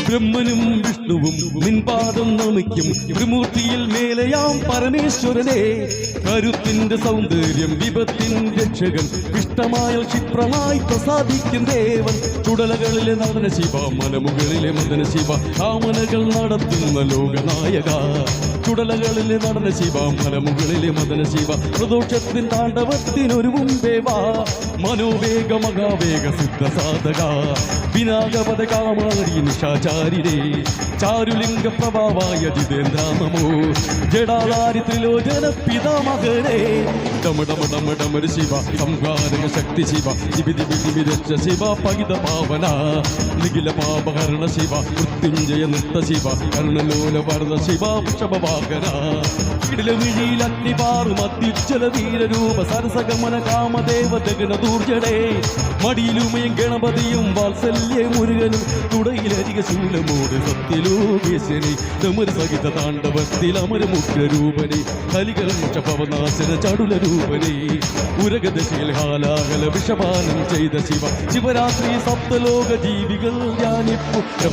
ബ്രഹ്മനും വിഷ്ണുവും നിൻപാദം നമിക്കും ത്രിമൂർത്തിയിൽ മേലയാം പരമേശ്വരനെ കരുത്തിന്റെ സൗന്ദര്യം വിപത്തിൻ രക്ഷകൻ ഇഷ്ടമായ ക്ഷിപ്രമായി പ്രസാദിക്കും ദേവൻ ചുടലകളിലെ നടന ശിവ മലമുകളിലെ മദന ശിവ കാമനകൾ നടത്തുന്ന ലോകനായക ചുടലകളിലെ നടന ശിവ മലമുകളിലെ മദന ശിവ പ്രദോഷത്തിൻ താണ്ഡവത്തിനൊരു മുമ്പേവാ മനോവേഗ മഹാവേഗ സിദ്ധ സാധക വിനാഗപദ കാമാരി നിശാചാരിരേ ചാരുലിംഗ പ്രഭാവായ ജിതേന്ദ്ര നമോ ജഡാധാരി ത്രിലോചന പിതാമഹരേ ഡമ ഡമ ഡമ ഡമര ശിവ സംഹാരക ശക്തി ശിവ ദിവി ദിവി ദിവി രക്ഷ ശിവ പകിത പാവന നിഖില പാപഹരണ ശിവ മൃത്യുഞ്ജയ നൃത്ത ശിവ കർണലോല വരദ ശിവ വൃഷഭവാഹന ഇടലമിഴിയിൽ അഗ്നിപാറും അത്യുജ്ജല വീരരൂപ സരസഗമന കാമദേവ ദഗന ദൂർജടേ മടിയിലുമയും ഗണപതിയും വാത്സല്യ മുരുകനും തുടയിലരിക ശൂലമോട് സത്യലോകേശനെ തമര സഹിത താണ്ഡവത്തിൽ അമരമുഖരൂപനെ കലികലക്ഷഭവനാശന ചടുല രൂപനെ ഉരഗദശയിൽ ഹാലാഹല വിഷപാനം ചെയ്ത ശിവ ശിവരാത്രി സപ്തലോക ജീവികൾ ധ്യാനിപ്പു